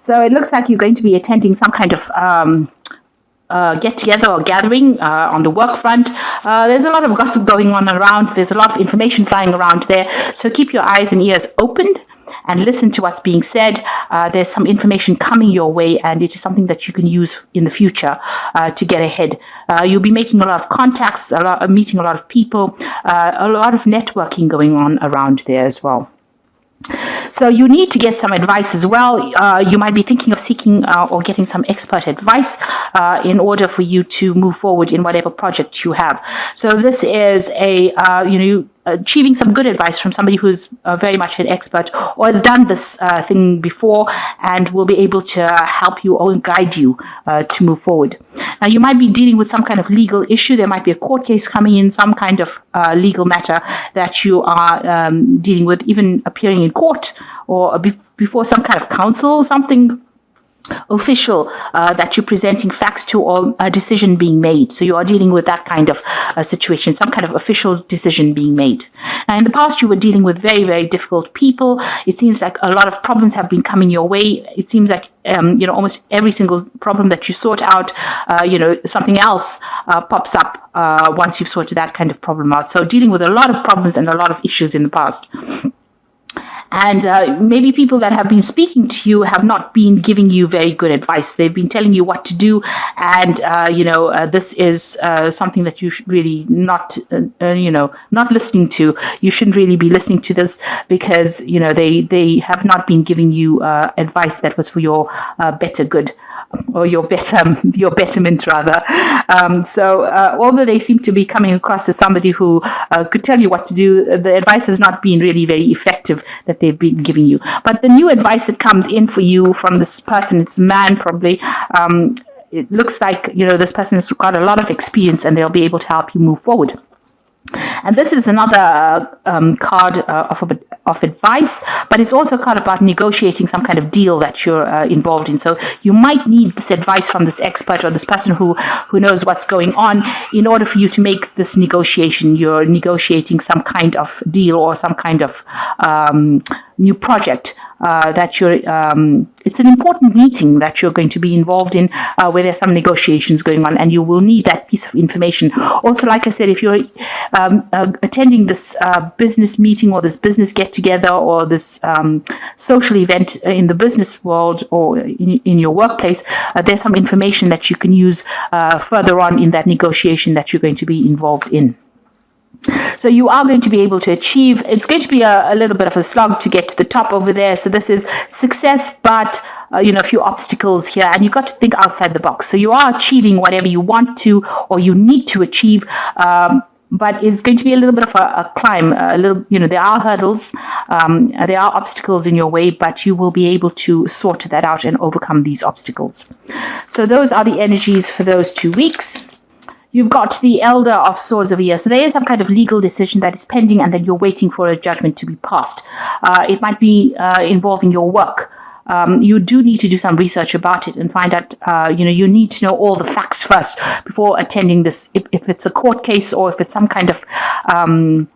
So it looks like you're going to be attending some kind of get together or gathering on the work front. There's a lot of gossip going on around. There's a lot of information flying around there. So keep your eyes and ears open and listen to what's being said. There's some information coming your way, and it is something that you can use in the future to get ahead. You'll be making a lot of contacts, meeting a lot of people, a lot of networking going on around there as well. So you need to get some advice as well. You might be thinking of seeking or getting some expert advice in order for you to move forward in whatever project you have. So this is achieving some good advice from somebody who's very much an expert or has done this thing before and will be able to help you or guide you to move forward. Now, you might be dealing with some kind of legal issue. There might be a court case coming in, some kind of legal matter that you are dealing with, even appearing in court or before some kind of council, something official that you're presenting facts to, or a decision being made. So you are dealing with that kind of situation, some kind of official decision being made. Now, in the past, you were dealing with very, very difficult people. It seems like a lot of problems have been coming your way. It seems like almost every single problem that you sort out, something else pops up once you've sorted that kind of problem out. So dealing with a lot of problems and a lot of issues in the past. And maybe people that have been speaking to you have not been giving you very good advice. They've been telling you what to do, and this is something that you should really not listening to. You shouldn't really be listening to this because they have not been giving you advice that was for your better good, or your betterment rather. So although they seem to be coming across as somebody who could tell you what to do, the advice has not been really very effective that they've been giving you. But the new advice that comes in for you from this person, it's a man probably, it looks like this person has got a lot of experience and they'll be able to help you move forward. And this is another card of advice, but it's also a card about negotiating some kind of deal that you're involved in. So you might need this advice from this expert or this person who knows what's going on in order for you to make this negotiation. You're negotiating some kind of deal or some kind of new project that you're, it's an important meeting that you're going to be involved in where there's some negotiations going on, and you will need that piece of information. Also, like I said, if you're attending this business meeting or this business get-together or this social event in the business world or in your workplace, there's some information that you can use further on in that negotiation that you're going to be involved in. So you are going to be able to achieve, it's going to be a little bit of a slog to get to the top over there. So this is success, but a few obstacles here, and you've got to think outside the box. So you are achieving whatever you want to or you need to achieve, but it's going to be a little bit of a climb. There are hurdles, there are obstacles in your way, but you will be able to sort that out and overcome these obstacles. So those are the energies for those 2 weeks. You've got the Elder of Swords over here. So there is some kind of legal decision that is pending, and then you're waiting for a judgment to be passed. It might be involving your work. You do need to do some research about it and find out, you need to know all the facts first before attending this. If it's a court case or if it's some kind of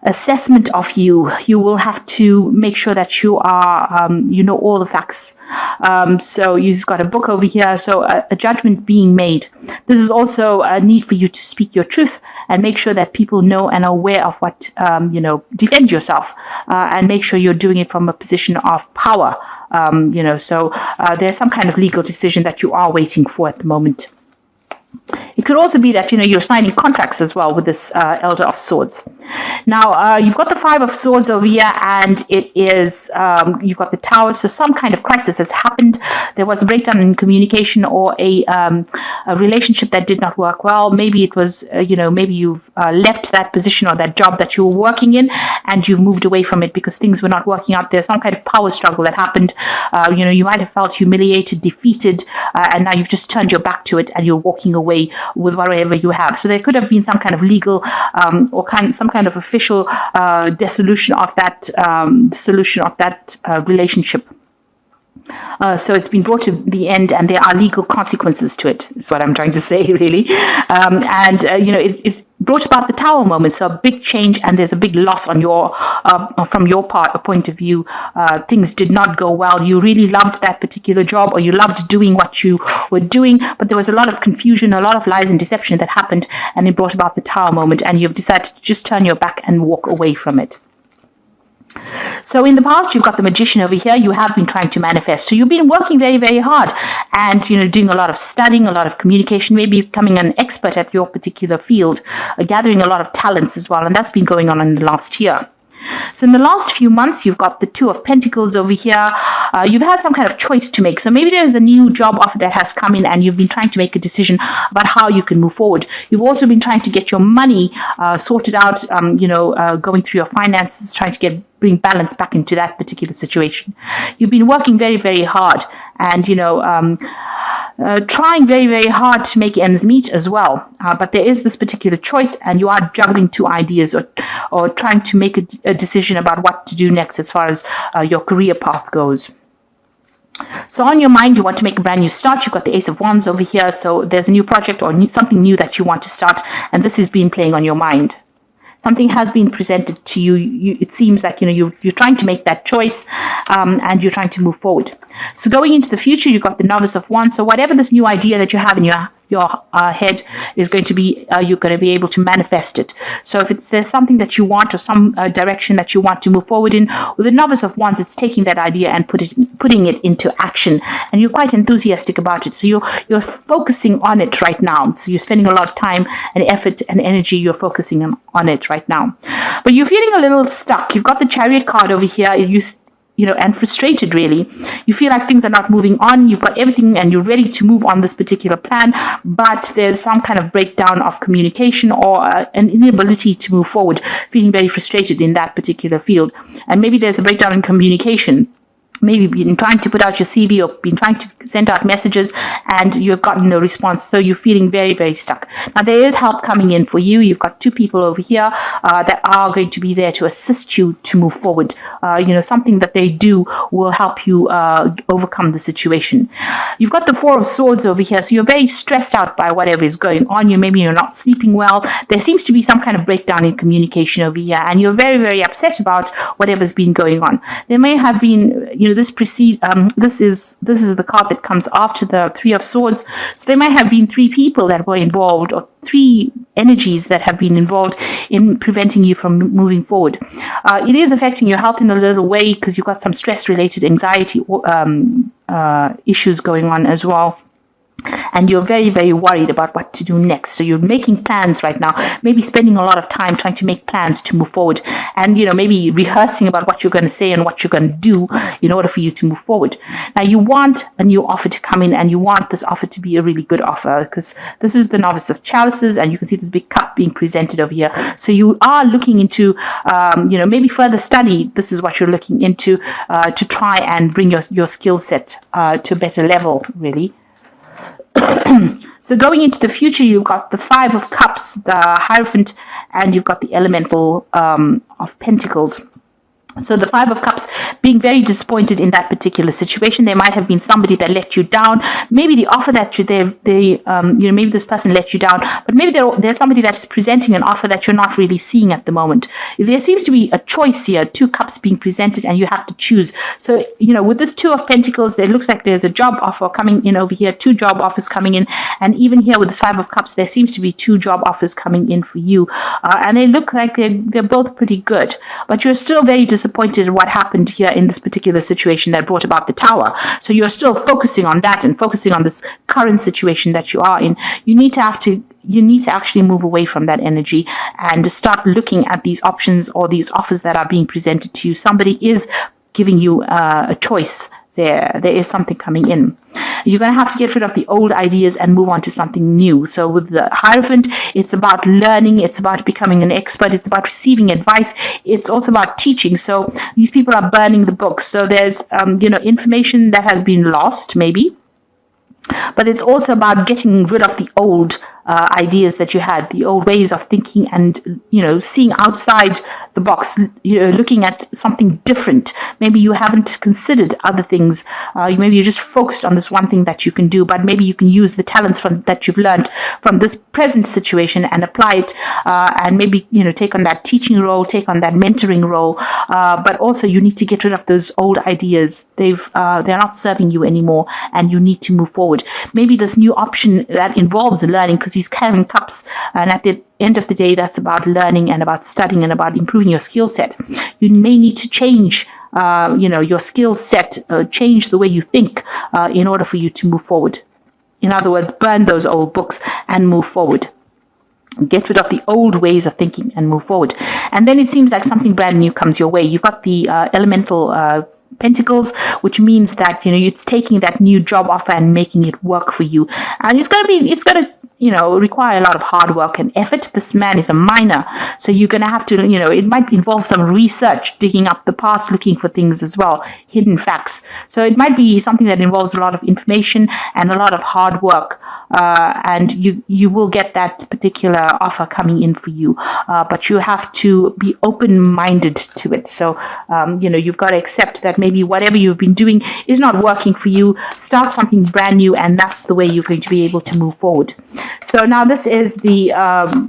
assessment of you will have to make sure that you are, know all the facts. So you've got a book over here. So a judgment being made. This is also a need for you to speak your truth and make sure that people know and are aware of what, defend yourself and make sure you're doing it from a position of power. So there's some kind of legal decision that you are waiting for at the moment. It could also be that, you're signing contracts as well with this Elder of Swords. Now, you've got the Five of Swords over here, and it is, you've got the Tower. So some kind of crisis has happened. There was a breakdown in communication or a relationship that did not work well. Maybe it was, maybe you've left that position or that job that you were working in, and you've moved away from it because things were not working out. There's some kind of power struggle that happened. You might have felt humiliated, defeated, and now you've just turned your back to it and you're walking away with whatever you have. So there could have been some kind of legal or some kind of official dissolution of that relationship. So it's been brought to the end, and there are legal consequences to it, is what I'm trying to say, really. brought about the Tower moment. So a big change, and there's a big loss on your from your point of view. Things did not go well. You really loved that particular job, or you loved doing what you were doing, but there was a lot of confusion, a lot of lies and deception that happened, and it brought about the Tower moment, and you've decided to just turn your back and walk away from it. So in the past, you've got the Magician over here. You have been trying to manifest. So you've been working very, very hard, and doing a lot of studying, a lot of communication, maybe becoming an expert at your particular field, gathering a lot of talents as well. And that's been going on in the last year. So in the last few months, you've got the Two of Pentacles over here. You've had some kind of choice to make. So maybe there's a new job offer that has come in, and you've been trying to make a decision about how you can move forward. You've also been trying to get your money sorted out, going through your finances, trying to bring balance back into that particular situation. You've been working very, very hard, and trying very, very hard to make ends meet as well. But there is this particular choice, and you are juggling two ideas, or trying to make a decision about what to do next as far as your career path goes. So on your mind, you want to make a brand new start. You've got the Ace of Wands over here. So there's a new project or something new that you want to start, and this has been playing on your mind. Something has been presented to you. It seems like you're trying to make that choice, and you're trying to move forward. So going into the future, you've got the Novice of Wands. So whatever this new idea that you have in your head is going to be, you're going to be able to manifest it. So if there's something that you want, or some direction that you want to move forward in, with the Novice of Wands, it's taking that idea and putting it into action, and you're quite enthusiastic about it. So you're focusing on it right now. So you're spending a lot of time and effort and energy. You're focusing on it right now, but you're feeling a little stuck. You've got the Chariot card over here. And frustrated, really. You feel like things are not moving on. You've got everything and you're ready to move on this particular plan, but there's some kind of breakdown of communication, or an inability to move forward, feeling very frustrated in that particular field. And maybe there's a breakdown in communication. Maybe you've been trying to put out your CV, or been trying to send out messages, and you've gotten no response. So you're feeling very, very stuck. Now, there is help coming in for you. You've got two people over here that are going to be there to assist you to move forward. Something that they do will help you overcome the situation. You've got the Four of Swords over here. So you're very stressed out by whatever is going on. Maybe you're not sleeping well. There seems to be some kind of breakdown in communication over here, and you're very, very upset about whatever's been going on. There may have been, this is the card that comes after the Three of Swords. So there might have been three people that were involved, or three energies that have been involved in preventing you from moving forward. It is affecting your health in a little way, because you've got some stress-related anxiety issues going on as well. And you're very, very worried about what to do next. So you're making plans right now, maybe spending a lot of time trying to make plans to move forward, and maybe rehearsing about what you're going to say and what you're going to do in order for you to move forward. Now, you want a new offer to come in, and you want this offer to be a really good offer, because this is the Novice of Chalices, and you can see this big cup being presented over here. So you are looking into, maybe further study. This is what you're looking into, to try and bring your skill set to a better level, really. So going into the future, you've got the Five of Cups, the Hierophant, and you've got the Elemental of Pentacles. So the Five of Cups, being very disappointed in that particular situation. There might have been somebody that let you down. Maybe the offer that maybe this person let you down, but maybe there's somebody that's presenting an offer that you're not really seeing at the moment. There seems to be a choice here, two cups being presented, and you have to choose. So, with this Two of Pentacles, it looks like there's a job offer coming in over here, two job offers coming in. And even here with this Five of Cups, there seems to be two job offers coming in for you. And they look like they're both pretty good, but you're still very disappointed in what happened here in this particular situation that brought about the Tower. So you're still focusing on that and focusing on this current situation that you are in. You need to actually move away from that energy and start looking at these options or these offers that are being presented to you. Somebody is giving you a choice. There is something coming in. You're going to have to get rid of the old ideas and move on to something new. So with the Hierophant, it's about learning, it's about becoming an expert, it's about receiving advice, it's also about teaching. So these people are burning the books. So there's information that has been lost, maybe. But it's also about getting rid of the old ideas that you had, the old ways of thinking, and seeing outside the box, looking at something different. Maybe you haven't considered other things. Maybe you're just focused on this one thing that you can do, but maybe you can use the talents that you've learned from this present situation and apply it, and maybe take on that teaching role, take on that mentoring role. But also you need to get rid of those old ideas. They're not serving you anymore, and you need to move forward. Maybe this new option that involves learning, because he's carrying cups, and at the end of the day, that's about learning and about studying and about improving your skill set. You may need to change your skill set, change the way you think, in order for you to move forward. In other words, burn those old books and move forward. Get rid of the old ways of thinking and move forward. And then it seems like something brand new comes your way. You've got the elemental Pentacles, which means that it's taking that new job offer and making it work for you. And it's going to require a lot of hard work and effort. This man is a miner, so you're going to have to, it might involve some research, digging up the past, looking for things as well, hidden facts. So it might be something that involves a lot of information and a lot of hard work. And you will get that particular offer coming in for you, but you have to be open-minded to it. So you've got to accept that maybe whatever you've been doing is not working for you. Start something brand new, and that's the way you're going to be able to move forward. So now this is the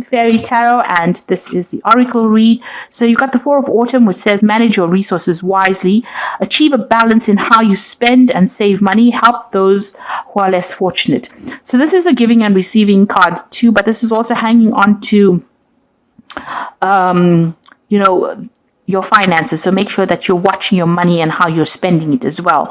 Fairy Tarot, and this is the Oracle read. So you've got the Four of Autumn, which says manage your resources wisely, achieve a balance in how you spend and save money, help those who are less fortunate. So this is a giving and receiving card too, but this is also hanging on to, your finances. So make sure that you're watching your money and how you're spending it as well.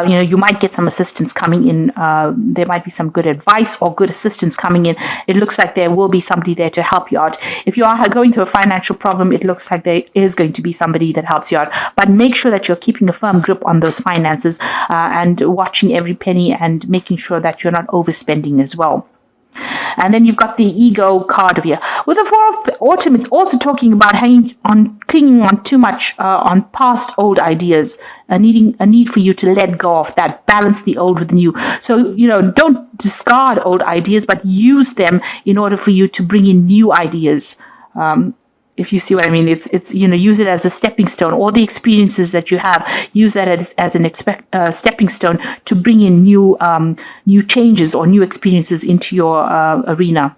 You might get some assistance coming in. There might be some good advice or good assistance coming in. It looks like there will be somebody there to help you out. If you are going through a financial problem, it looks like there is going to be somebody that helps you out. But make sure that you're keeping a firm grip on those finances, and watching every penny and making sure that you're not overspending as well. And then you've got the Ego card of here. With the Four of Autumn, it's also talking about clinging on too much on past old ideas, a need for you to let go of that, balance the old with the new. So, don't discard old ideas, but use them in order for you to bring in new ideas. If you see what I mean, it's use it as a stepping stone, or the experiences that you have, use that as an stepping stone to bring in new changes or new experiences into your arena.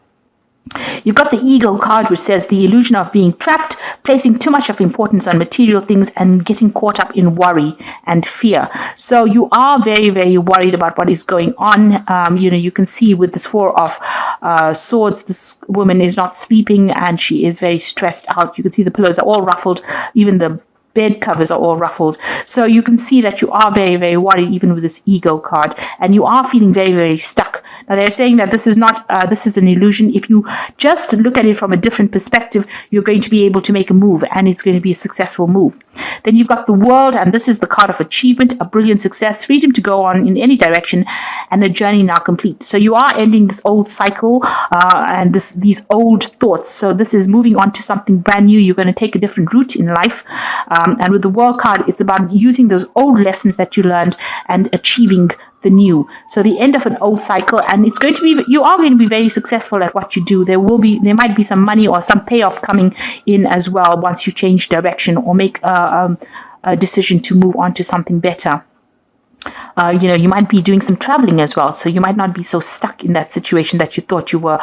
You've got the Ego card, which says the illusion of being trapped, placing too much of importance on material things, and getting caught up in worry and fear. So you are very, very worried about what is going on. You can see with this Four of Swords, this woman is not sleeping and she is very stressed out. You can see the pillows are all ruffled, even the bed covers are all ruffled. So you can see that you are very, very worried, even with this Ego card, and you are feeling very, very stuck. Now they're saying that this is not, this is an illusion. If you just look at it from a different perspective, you're going to be able to make a move, and it's going to be a successful move. Then you've got the World, and this is the card of achievement, a brilliant success, freedom to go on in any direction, and a journey now complete. So you are ending this old cycle and these old thoughts. So this is moving on to something brand new. You're going to take a different route in life. And with the World card, it's about using those old lessons that you learned and achieving the new. So the end of an old cycle, and it's going to be, you are going to be very successful at what you do. There might be some money or some payoff coming in as well once you change direction or make a decision to move on to something better. You might be doing some traveling as well, so you might not be so stuck in that situation that you thought you were,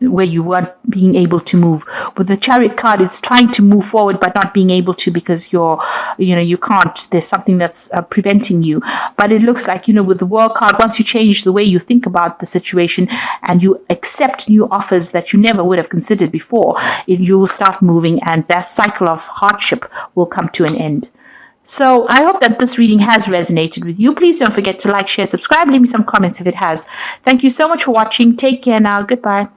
where you weren't being able to move. With the Chariot card, it's trying to move forward but not being able to because you can't. There's something that's preventing you. But it looks like, with the World card, once you change the way you think about the situation and you accept new offers that you never would have considered before, you will start moving, and that cycle of hardship will come to an end. So I hope that this reading has resonated with you. Please don't forget to like, share, subscribe, leave me some comments if it has. Thank you so much for watching. Take care now. Goodbye.